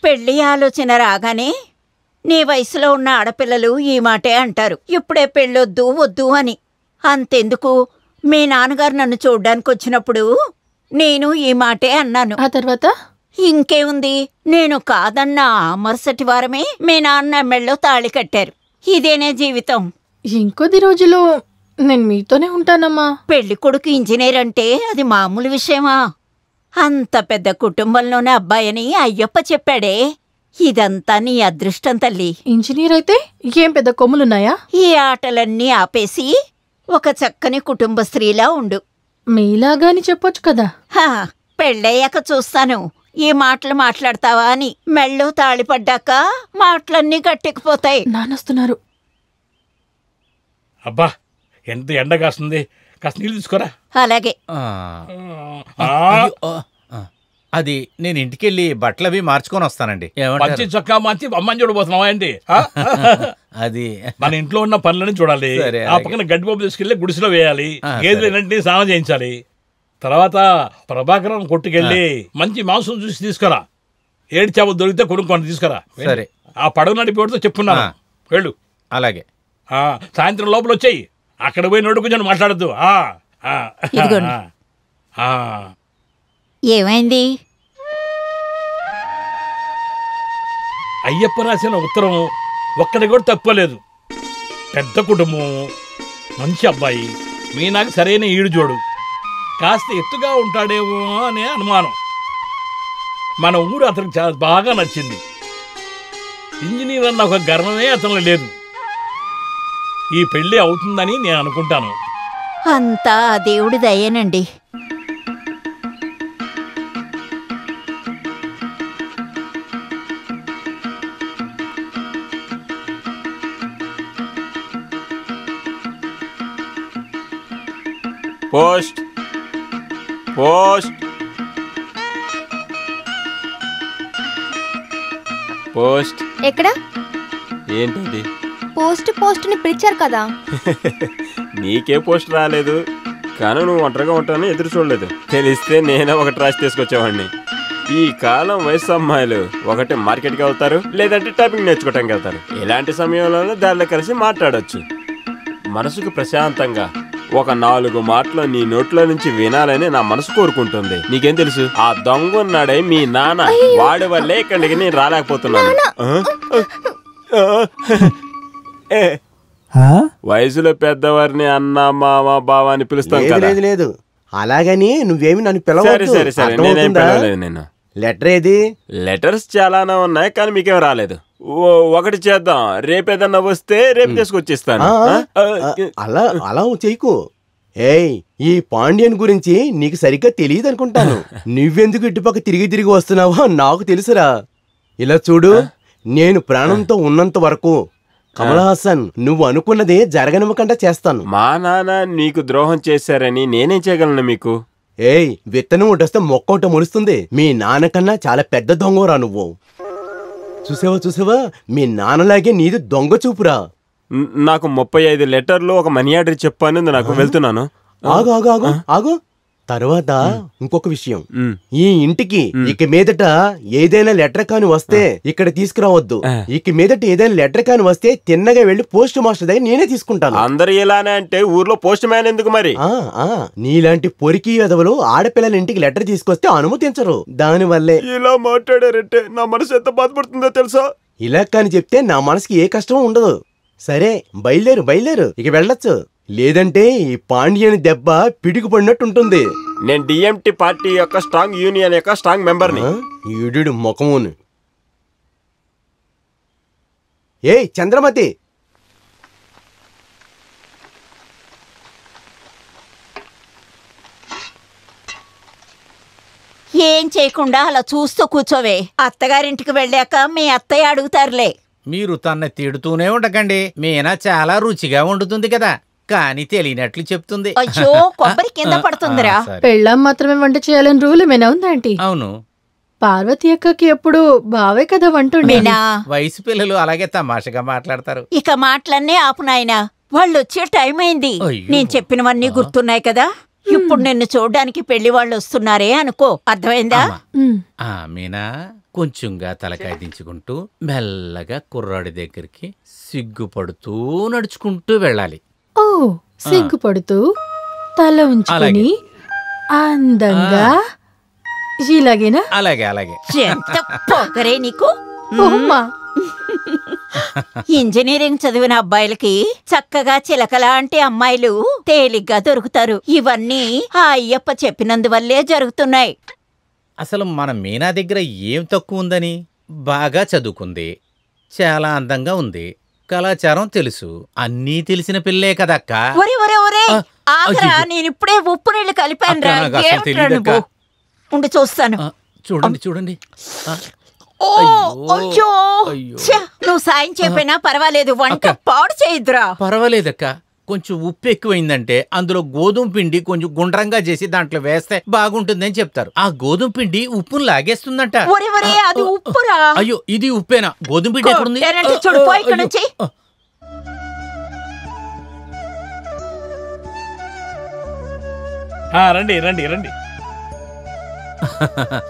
పెళ్లి ఆలోచన రాగానే నీ వయసులో ఉన్న ఆడపిల్లలు ఈ మాటే అంటారు, ఇప్పుడే పెళ్ళొద్దు వద్దు అని. అంతెందుకు, మీ నాన్నగారు నన్ను చూడ్డానికి వచ్చినప్పుడు నేను ఈ మాటే అన్నాను. ఆ తర్వాత ఇంకేముంది, నేను కాదన్నా మరుసటి వారమే మీ నాన్న మెళ్ళో తాళి కట్టారు. ఇదేనే జీవితం. ఇంకొద్ది రోజులు నేను మీతోనే ఉంటానమ్మా. పెళ్లి కొడుకు ఇంజనీర్ అంటే అది మామూలు విషయమా? అంత పెద్ద కుటుంబంలోనే అబ్బాయని అయ్యప్ప చెప్పాడే. ఇదంతా నీ అదృష్టం తల్లి. ఇంజనీర్ అయితే ఏం పెద్ద కొమ్ములున్నాయా? ఈ ఆటలన్నీ ఆపేసి ఒక చక్కని కుటుంబ స్త్రీలా ఉండు. మీలాగాని చెప్పొచ్చు కదా. పెళ్ళయ్యాక చూస్తాను ఈ మాటలు మాట్లాడతావా అని. మెళ్ళో తాళిపడ్డాక మాటలన్నీ గట్టెక్కిపోతాయి. నానొస్తున్నారు. అబ్బా ఎంత ఎండ కాస్తుంది, కాస్త నీళ్ళు తీసుకోరా. అలాగే. అది నేను ఇంటికెళ్ళి బట్టలవి మార్చుకొని వస్తానండి. మంచి చొక్కా మార్చి అమ్మని చూడబోతున్నావా ఏంటి? అది మన ఇంట్లో ఉన్న పనులని చూడాలి. ఆ పక్కన గడ్డి పప్పు తీసుకెళ్లి గుడిసెలో వేయాలి. గేదెలు ఏంటంటే స్నానం చేయించాలి. తర్వాత ప్రభాకరం కొట్టుకెళ్ళి మంచి మాంసం చూసి తీసుకురా. ఏడు చేపలు దొరికితే కొనుక్కొని తీసుకురా. సరే. ఆ పడవ నడిపేవాడితో చెప్పున్నాను, వెళ్ళు. అలాగే. సాయంత్రం లోపల వచ్చాయి. అక్కడ పోయి నోటు కొంచెం మాట్లాడద్దు. ఏమైంది? అయ్యప్ప రాసిన ఉత్తరం ఒక్కడి కూడా తక్కువలేదు. పెద్ద కుటుంబం, మంచి అబ్బాయి, మీనాకి సరైన ఈడు జోడు. కాస్త ఎత్తుగా ఉంటాడేమో అనే అనుమానం. మన ఊరు అతనికి చాలా బాగా నచ్చింది. ఇంజనీర్ అన్న ఒక గర్వమే అతను లేదు. ఈ పెళ్లి అవుతుందని నేను అనుకుంటాను. అంతా దేవుడి దయేనండి. Post post post. ఎక్కడ? ఏంటది? పోస్ట్ పోస్ట్ ని పిలిచారు కదా. నీకే పోస్ట్ రాలేదు, కానీ నువ్వు ఒంటరిగా ఉంటానని ఎదురు చూడలేదు. తెలిస్తే నేనే ఒకటి రాసి తీసుకొచ్చేవాడిని. ఈ కాలం వయసు అమ్మాయిలు ఒకటి మార్కెట్కి వెళ్తారు, లేదంటే టైపింగ్ నేర్చుకోవటానికి వెళ్తారు. ఇలాంటి సమయంలోనే దారిలో కలిసి మాట్లాడొచ్చు. మనసుకు ప్రశాంతంగా ఒక 4 మాటలు నీ నోట్లో నుంచి వినాలని నా మనసు కోరుకుంటుంది. నీకేం తెలుసు? ఆ దొంగ ఉన్నాడే మీ నాన్న, వాడి వల్లే ఇక్కడికి నేను రాలేకపోతున్నాను. వయసులో పెద్దవారిని అన్న మామ బావ అని పిలుస్తాం కదా. లేదు, అలాగని నువ్వేమి నన్ను పిలవలేదు. సరే సరే, నేనేం పిలవలేదు. నేను లెటర్ ఏది? లెటర్స్ చాలానే ఉన్నాయి, కానీ మీకేం రాలేదు. ఒకటి చేద్దాం, రేపేదన్నా వస్తే రేపు తీసుకొచ్చిస్తాను. అలా చేయకు. ఏయ్, ఈ పాండ్యన్ గురించి నీకు సరిగ్గా తెలియదు అనుకుంటాను. నువ్వెందుకు ఇటుపక్క తిరిగి తిరిగి వస్తున్నావో నాకు తెలుసురా. ఇలా చూడు, నేను ప్రాణంతో ఉన్నంత వరకు కమల్ హాసన్ నువ్వు అనుకున్నదే జరగనివ్వకుండా చేస్తాను. మా నాన్న నీకు ద్రోహం చేశారని నేనేం చేయగలను మీకు? ఏయ్, విత్తనం ఒకటొస్తే మొక్క ఒకటి మొలుస్తుంది. మీ నాన్నకన్నా చాలా పెద్ద దొంగరా నువ్వు. చూసావా, మీ నాన్నలాగే నీది దొంగ చూపురా. నాకు 35 లెటర్లు ఒక మనీ ఆర్డర్ చెప్పాను, నాకు వెళ్తున్నాను. ఆగు. తర్వాత ఇంకొక విషయం, ఈ ఇంటికి ఇక మీదట ఏదైనా లెటర్ కాని వస్తే ఇక్కడ తీసుకురావద్దు. ఇక మీదట ఏదైనా లెటర్ కాని వస్తే తిన్నగా వెళ్లి పోస్ట్ మాస్టర్ దగ్గర నేనే తీసుకుంటాను. అందరు ఇలానే అంటే ఊర్లో పోస్ట్ మ్యాన్ ఎందుకు మరి? నీలాంటి పొరికి ఎదవలు ఆడపిల్లల ఇంటికి లెటర్ తీసుకొస్తే అనుమతించరు. దానివల్లే ఇలా మాట్లాడారంటే నా మనసు ఎంత బాధపడుతుందో తెలుసా? ఇలా కాని చెప్తే నా మనసుకి ఏ కష్టం ఉండదు. సరే, బయలుదేరు, ఇక వెళ్ళొచ్చు. లేదంటే ఈ పాండ్యని దెబ్బ పిడికి పడినట్టుంటుంది. నేను డిఎంటి పార్టీ యొక్క స్ట్రాంగ్ యూనియన్ యొక్క స్ట్రాంగ్ మెంబర్ని. ఈడు ముఖమును. ఏయ్ చంద్రమతి, ఏం చేయకుండా అలా చూస్తూ కూర్చోవే. అత్తగారింటికి వెళ్ళాక మీ అత్తయ్య అడుగుతారులే. మీరు తన్ని తిడుతూనే ఉండకండి. మీనా చాలా రుచిగా వండుతుంది కదా, కానీ తెలియనట్లు చెప్తుంది. అయ్యో, కొబ్బరి కింద పడుతుందిరా. పెళ్ళాం మాత్రమే వంట చేయాలని రూల్ ఏమైనా ఉందా ఆంటీ? అవును, పార్వతి అక్కకి ఎప్పుడు బావే కదా వంటుండే. వయసు పిల్లలు అలాగే తమాషగా మాట్లాడతారు. ఇక మాటలన్నీ ఆపు నాయనా, వాళ్ళు వచ్చే టైం అయింది. నేను చెప్పినవన్నీ గుర్తున్నాయి కదా. ఇప్పుడు నిన్ను చూడ్డానికి పెళ్లి వాళ్ళు వస్తున్నారే అనుకో, అర్థమైందా? మీనా, కొంచెంగా తలకాయ దించుకుంటూ మెల్లగా కుర్రాడి దగ్గరికి సిగ్గుపడుతూ నడుచుకుంటూ వెళ్ళాలి. ఓ సిగ్గుపడుతూ తల ఉంచుకొని అలాగే. అందంగా ఇలాగేనా? అలాగే అలాగే. ఎంత పొగరే నీకు. ఓమ్మా ఇంజనీరింగ్ చదివిన అబ్బాయిలకి చక్కగా చిలకలాంటి అమ్మాయిలు తేలిగ్గా దొరుకుతారు. ఇవన్నీ ఆ అయ్యప్ప చెప్పినందువల్లే జరుగుతున్నాయి. అసలు మన మీనా దగ్గర ఏం తక్కువ ఉందని? బాగా చదువుకుంది, చాలా అందంగా ఉంది, కళాచారం తెలుసు, అన్నీ తెలిసిన పిల్లే కదక్క. ఒరే ఒరే ఒరే ఆ, ఆగరా, అయ్యో. నేను ఇప్పుడే ఉప్పు నీళ్లు కలిపాను రా. అక్క, నాకు అసలు తెలీదక్క. ఉండి చూస్తాను. చూడండి చూడండి. ఓ అయ్యో, అయ్యో అయ్యో. ఛ, నువ్వు సాయం చెప్పినా పర్వాలేదు, వంట అక్క. పాడు చేయొద్దురా. పర్వాలేదక్క, కొంచెం ఉప్పు ఎక్కువైందంటే అందులో గోధుమ పిండి కొంచెం గుండ్రంగా చేసి దాంట్లో వేస్తే బాగుంటుందని చెప్తారు. ఆ గోధుమ పిండి ఉప్పును లాగేస్తుందంట. ఒరే ఒరే అది ఉప్పురా. అయ్యో, ఇది ఉప్పేనా? గోధుమ పిండి ఎక్కడుంది? కొట్టానంటే చూడు, పో ఇక్కడ నుంచి. రండి రండి రండి.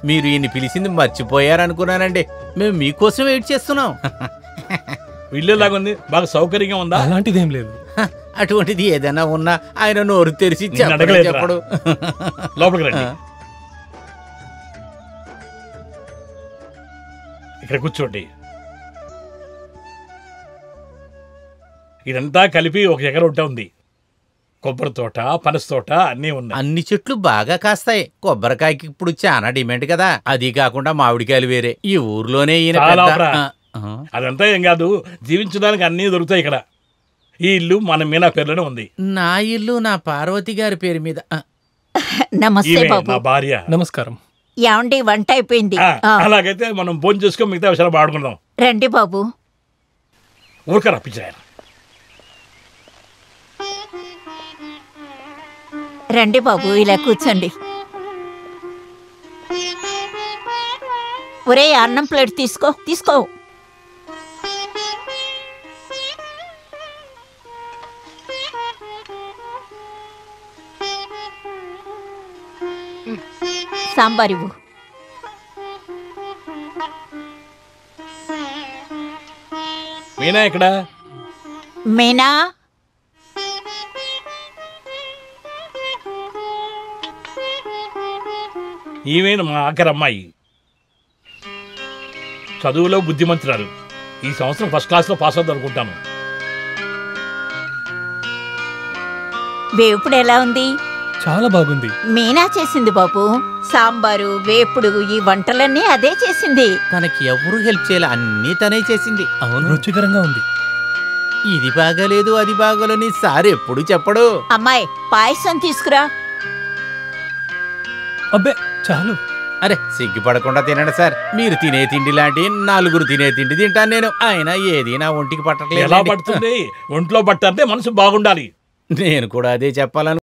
మీరు ఈయన్ని పిలిచింది మర్చిపోయారనుకున్నానండి. మేము మీకోసం వెయిట్ చేస్తున్నాం. ఇల్లులాగుంది, బాగా సౌకర్యంగా ఉందా? అలాంటిదేం లేదు. అటువంటిది ఏదైనా ఉన్నా ఆయన నోరు తెరిచి నిన్ను చెప్పడు అడగలేదురా. చెప్పడు. లోపలికి రండి. ఇక్కడ కూర్చోండి. ఇదంతా కలిపి 1 ఎకరం ఉంటే ఉంది. కొబ్బరి తోట, పనస తోట అన్నీ ఉన్నాయి. అన్ని చెట్లు బాగా కాస్తాయి. కొబ్బరికాయకి ఇప్పుడు చాలా డిమాండ్ కదా. అది కాకుండా మామిడికాయలు వేరే. ఈ ఊర్లోనే ఈయన చాలా పెద్ద- అవరా. ఆ, అదంతా ఏం కాదు, జీవించడానికి అన్నీ దొరుకుతాయి ఇక్కడ. ఈ ఇల్లు మన మీనా పేర్లోనే ఉంది. నా ఇల్లు నా పార్వతి గారి పేరు మీద. నమస్తే ఈమె బాబు. నా భార్య. నమస్కారం. ఏమండి, వంట అయిపోయింది. ఆ, అలాగైతే మనం భోజనం చేసుకొని మిగతా విషయాలు మాట్లాడుకుందాం. రండి బాబు. ఊరిక రప్పించారు. రండి బాబు, ఇలా కూర్చోండి. ఒరే, అన్నం ప్లేట్ తీసుకో తీసుకో. సాంబార్ ఇవ్వు. మీనా ఇక్కడ? మీనా, ఈమె మా ఆఖరి అమ్మాయి. చదువులో బుద్ధిమంతురాలు. ఈ సంవత్సరం ఫస్ట్ క్లాస్లో పాస్ అవుతుంది అనుకుంటాను. వేపుడు ఎలా ఉంది? చాలా బాగుంది. మీనా చేసింది బాబు. సాంబారు, వేపుడు, ఈ వంటలన్నీ అదే చేసింది. తనకి ఎవరు హెల్ప్ చేయాలి, అన్నీ తనే చేసింది. అవును, రుచికరంగా ఉంది. ఇది బాగాలేదు అది బాగోలేని సార్ ఎప్పుడు చెప్పడు. అమ్మాయి, పాయసం తీసుకురా. అబ్బే చాలు. అరే సిగ్గుపడకుండా తినండి సార్. మీరు తినే తిండి లాంటి 4 తినే తిండి తింటాను నేను. అయినా ఏది నా ఒంటికి ఎలా పట్టట్లేదు. పడుతుంది? ఒంట్లో పట్ట అంటే మనసు బాగుండాలి. నేను కూడా అదే చెప్పాలను